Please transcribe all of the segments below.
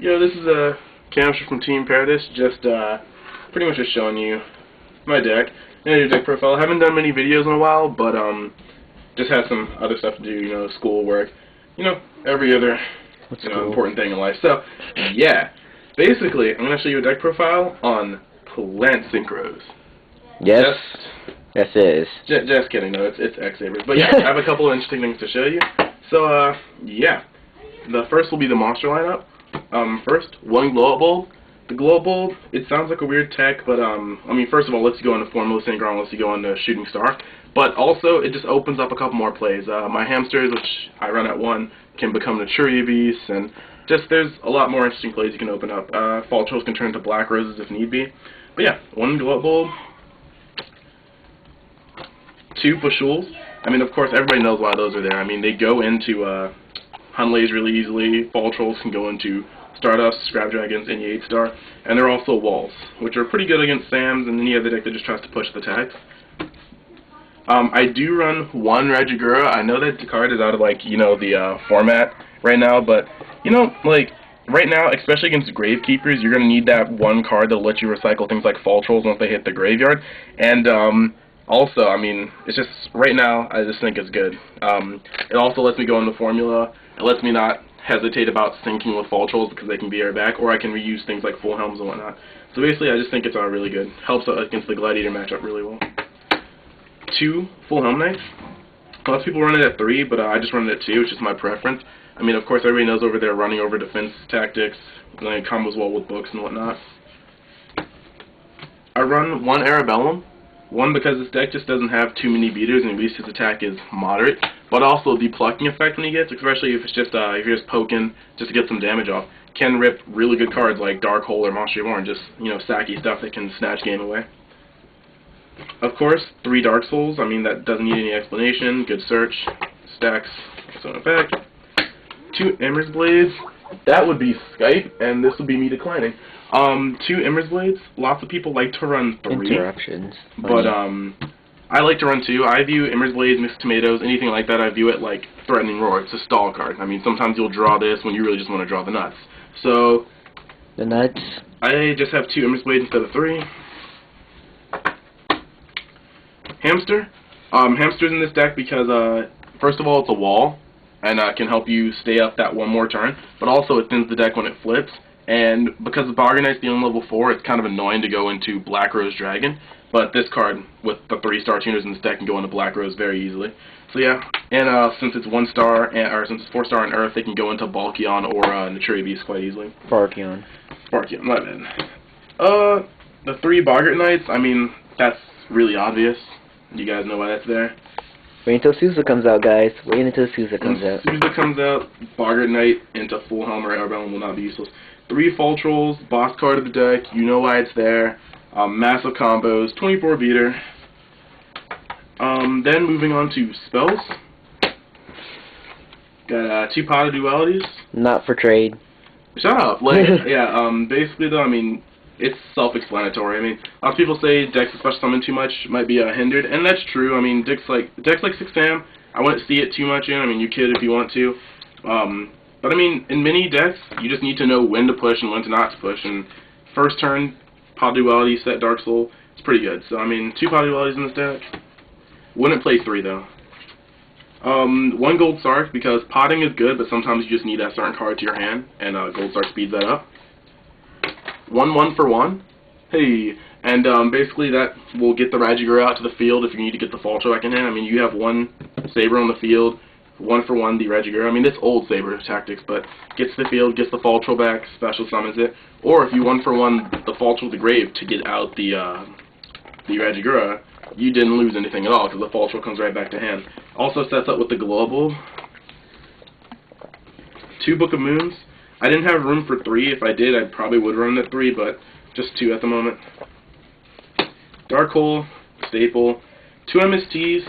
Yo, this is Camster from Team Paradise, just pretty much just showing you my deck and your deck profile. I haven't done many videos in a while, but just had some other stuff to do, you know, school, work, you know, every other important thing in life. So, yeah, basically, I'm going to show you a deck profile on Plant Synchros. Yes. Yes, it is. Just kidding, no, it's X-Sabers. But yeah, I have a couple of interesting things to show you. So, yeah, the first will be the monster lineup. First, one glow up bulb. The glow up bulb, it sounds like a weird tech, but I mean, first of all, lets you go into Formula Synchron, lets you go into Shooting Star, but also it just opens up a couple more plays. My hamsters, which I run at 1, can become Maturity Beasts, and just there's a lot more interesting plays you can open up. Fall Trolls can turn into Black Roses if need be. But yeah, one glow up bulb, 2 Pushuls. I mean, of course, everybody knows why those are there. I mean, they go into Hunlays really easily. Fall Trolls can go into Stardust, Scrap Dragons, and 8-star, and they're also walls, which are pretty good against Sams and any other deck that just tries to push the attacks. I do run 1 Regigura. I know that the card is out of, like, you know, the format right now, but, you know, like, right now, especially against Gravekeepers, you're going to need that 1 card that'll let you recycle things like Fall Trolls once they hit the graveyard, and, also, I mean, it's just, right now, I just think it's good. It also lets me go into Formula. It lets me not hesitate about syncing with Fall Trolls because they can be airback, or I can reuse things like Full Helms and whatnot. So basically, I just think it's really good. Helps against the Gladiator matchup really well. 2 Full Helm Knights. Lots of people run it at 3, but I just run it at 2. It's just my preference. I mean, of course, everybody knows over there running over defense tactics, and it combos well with books and whatnot. I run 1 Arabellum. 1, because this deck just doesn't have too many beaters, and at least his attack is moderate. But also the plucking effect when he gets, especially if it's just if you're just poking just to get some damage off, can rip really good cards like Dark Hole or Monster Reborn, just, you know, sacky stuff that can snatch game away. Of course, 3 Dark Souls. I mean, that doesn't need any explanation. Good search, stacks, so effect. 2 Embers Blades. That would be Skype, and this would be me declining. 2 Embers Blades. Lots of people like to run 3. Interruptions. But I like to run 2. I view Embers Blades, Mixed Tomatoes, anything like that, I view it like Threatening Roar. It's a stall card. I mean, sometimes you'll draw this when you really just want to draw the nuts. So, the nuts? I just have 2 Embers Blades instead of 3. Hamster. Hamster's in this deck because, first of all, it's a wall, and can help you stay up that 1 more turn, but also it thins the deck when it flips. And because the Bargain Knight's the only level 4, it's kind of annoying to go into Black Rose Dragon. But this card, with the 3-star tuners in this deck, can go into Black Rose very easily. So yeah, and since it's 1-star, or since it's 4-star in Earth, they can go into Balkion or Naturi Beast quite easily. Barkion, my bad. The 3 Boggart Knights, I mean, that's really obvious. You guys know why that's there. Wait until Sousa comes out, guys. Wait until Sousa comes out. When Sousa comes out, Boggart Knight into Full Helm or Arabellum will not be useless. 3 Fall Trolls, boss card of the deck, you know why it's there. Massive combos, 24 beater. Then moving on to spells. Got 2 Pot of Dualities. Not for trade. Shut up. Like, yeah, basically though, I mean, it's self-explanatory. I mean, lots of people say decks with special summon too much might be hindered, and that's true. I mean, decks like 6 Sam, I wouldn't see it too much in. I mean, you could if you want to. But I mean, in many decks, you just need to know when to push and when to not to push. And first turn, Pot Duality, set Dark Soul, it's pretty good. So I mean, 2 Pot Dualities in this deck. Wouldn't play 3 though. 1 Gold Sark, because potting is good, but sometimes you just need that certain card to your hand, and Gold Sark speeds that up. 1 for 1. Hey, and basically that will get the Regigura out to the field if you need to get the Fall Troll back in hand. I mean, you have 1 Saber on the field. 1 for 1, the Regigura. I mean, it's old Saber tactics, but gets to the field, gets the Fall Troll back, special summons it. Or if you 1 for 1 the Fall Troll to the grave to get out the Regigura, you didn't lose anything at all because the Fall Troll comes right back to hand. Also sets up with the Global. 2 Book of Moons. I didn't have room for 3. If I did, I probably would run at 3, but just 2 at the moment. Dark Hole, staple. 2 MSTs.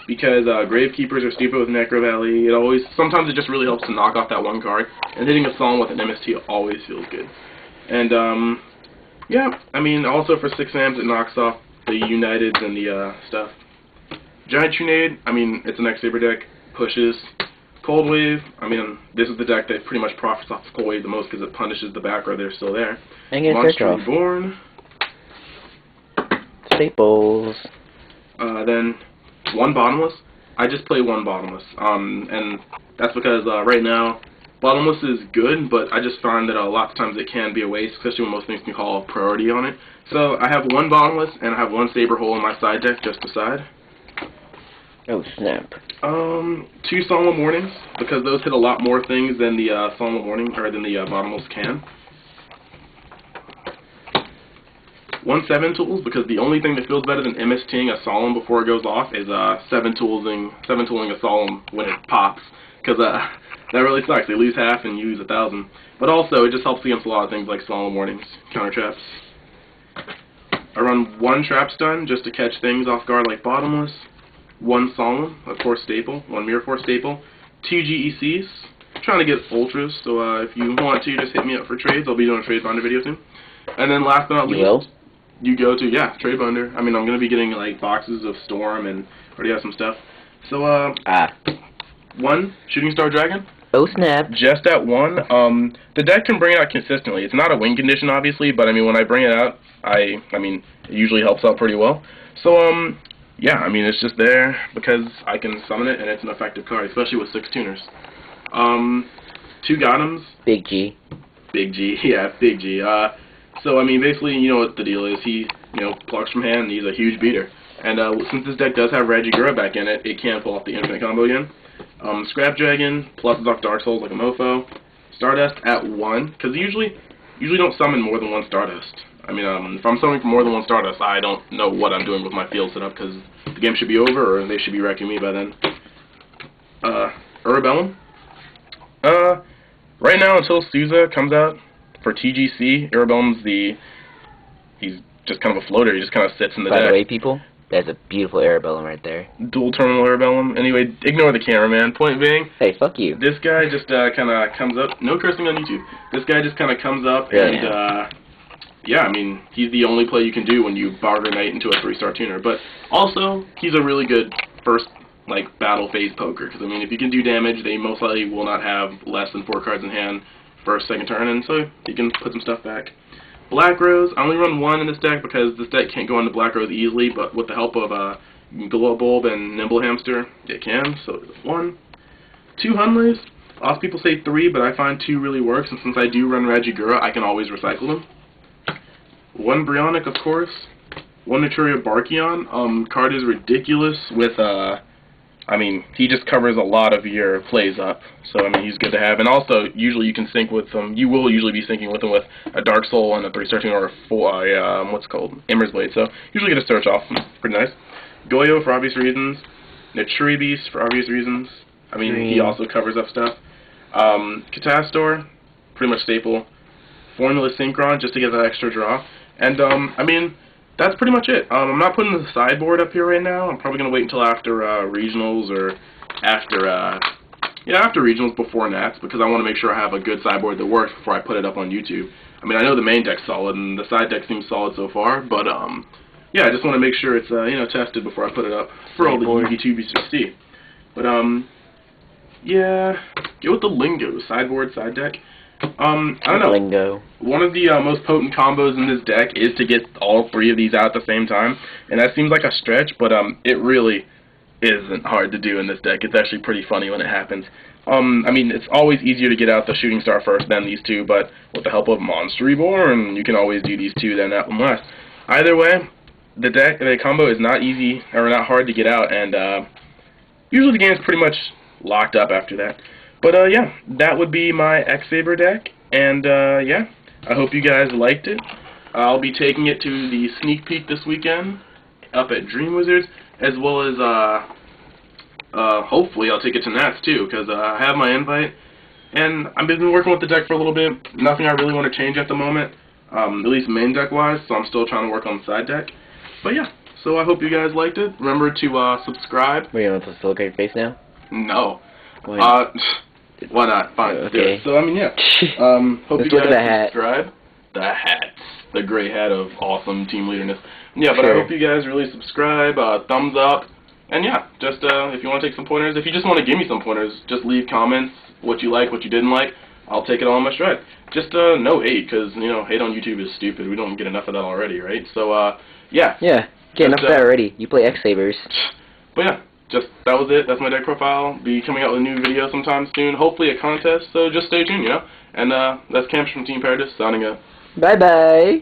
Because Gravekeepers are stupid with Necro Valley. Sometimes it just really helps to knock off that 1 card, and hitting a Psalm with an MST always feels good. And yeah, I mean, also for 6 Sams it knocks off the Uniteds and the stuff. Giant Trunade, I mean, it's an X-Saber deck, pushes. Cold Wave, I mean, this is the deck that pretty much profits off Cold Wave the most because it punishes the back row they're still there. And get Monster off. Reborn. Staples. Then one Bottomless. I just play one Bottomless. And that's because right now, Bottomless is good, but I just find that a lot of times it can be a waste, especially when most things can call priority on it. So I have one Bottomless, and I have one Saber Hole in my side deck just beside. Oh, snap. 2 Solemn Warnings, because those hit a lot more things than the Solemn Warning, or than the Bottomless can. 1 7 Tools, because the only thing that feels better than MSTing a Solemn before it goes off is 7 tooling a Solemn when it pops, because that really sucks. They lose half and you lose 1,000. But also, it just helps against a lot of things like Solemn Warnings, counter traps. I run 1 Trap Stun just to catch things off guard like Bottomless. 1 Solemn, of course staple. 1 Mirror Force staple. 2 GECs. I'm trying to get Ultras, so if you want to, just hit me up for trades. I'll be doing a Trade Finder video soon. And then last but not least, you go to, yeah, Trade Finder. I mean, I'm going to be getting like boxes of Storm and already have some stuff. So, 1 Shooting Star Dragon. Oh, snap. Just at 1. The deck can bring it out consistently. It's not a win condition, obviously, but I mean, when I bring it out, I mean, it usually helps out pretty well. So, yeah, I mean, it's just there because I can summon it, and it's an effective card, especially with 6 tuners. 2 Gotems. Big G. Big G, yeah, Big G. So, I mean, basically, you know what the deal is. He, you know, plucks from hand, and he's a huge beater. And since this deck does have Regigura back in it, it can pull off the infinite combo again. Scrap Dragon, pluses off Dark Souls like a mofo. Stardust at 1, because usually don't summon more than 1 Stardust. I mean, if I'm summoning for more than 1 Stardust, I don't know what I'm doing with my field setup, because the game should be over, or they should be wrecking me by then. Urabellum. Right now, until Souza comes out for TGC, Urabellum's he's just kind of a floater. He just kind of sits in the deck. By the way, people, that's a beautiful Arabellum right there. Dual terminal Arabellum. Anyway, ignore the cameraman. Point being, hey, fuck you. This guy just kind of comes up. No cursing on YouTube. This guy just kind of comes up and, yeah, I mean, he's the only play you can do when you Barter Knight into a 3-star tuner. But also, he's a really good first, like, battle phase poker. Because, I mean, if you can do damage, they most likely will not have less than 4 cards in hand first, second turn, and so you can put some stuff back. Black Rose, I only run 1 in this deck because this deck can't go into Black Rose easily, but with the help of Glow Bulb and Nimble Hamster, it can, so 1. 2 Hunleys, lots of people say 3, but I find 2 really works, and since I do run Regigura, I can always recycle them. 1 Brionic, of course. 1 Naturia Barkion. Card is ridiculous with, I mean, he just covers a lot of your plays up. So, I mean, he's good to have. And also, usually you can sync with him. You will usually be syncing with him with a Dark Soul and a 3-star tuner or a 4, what's it called? Ember's Blade. So, usually get a search off. Pretty nice. Goyo for obvious reasons. Naturi Beast for obvious reasons. I mean, he also covers up stuff. Catastor, pretty much staple. Formula Synchron, just to get that extra draw. And, I mean, that's pretty much it. I'm not putting the sideboard up here right now. I'm probably going to wait until after regionals or after, after regionals before Nats, because I want to make sure I have a good sideboard that works before I put it up on YouTube. I mean, I know the main deck's solid, and the side deck seems solid so far, but, yeah, I just want to make sure it's, tested before I put it up for all the yugitubers to see. But, yeah, go with the Lingo, sideboard, side deck. I don't know. Lingo. One of the most potent combos in this deck is to get all 3 of these out at the same time, and that seems like a stretch, but it really isn't hard to do in this deck. It's actually pretty funny when it happens. I mean, it's always easier to get out the Shooting Star first than these 2, but with the help of Monster Reborn, you can always do these 2 than that one last. Either way, the combo is not easy or not hard to get out, and usually the game's pretty much locked up after that. But, yeah, that would be my X-Saber deck, and, yeah, I hope you guys liked it. I'll be taking it to the sneak peek this weekend up at Dream Wizards, as well as, hopefully I'll take it to Nats, too, because I have my invite, and I've been working with the deck for a little bit. Nothing I really want to change at the moment, at least main deck-wise, so I'm still trying to work on the side deck. But, yeah, so I hope you guys liked it. Remember to, subscribe. Were you going to look at your face now? No. Why not? Fine. Okay. So, I mean, yeah. Hope you guys subscribe. The hats. The gray hat of awesome team leaderness. Yeah, but I hope you guys really subscribe, thumbs up, And yeah, just if you want to take some pointers, if you just want to give me some pointers, just leave comments, what you like, what you didn't like. I'll take it all in my stride. Just no hate, because, you know, hate on YouTube is stupid. We don't get enough of that already, right? So, yeah. Yeah, get enough of that already. You play X-Sabers. But yeah, just that was it. That's my deck profile. Be coming out with a new video sometime soon. Hopefully a contest, so just stay tuned, you know? And that's Camps from Team Paradise signing up. Bye-bye.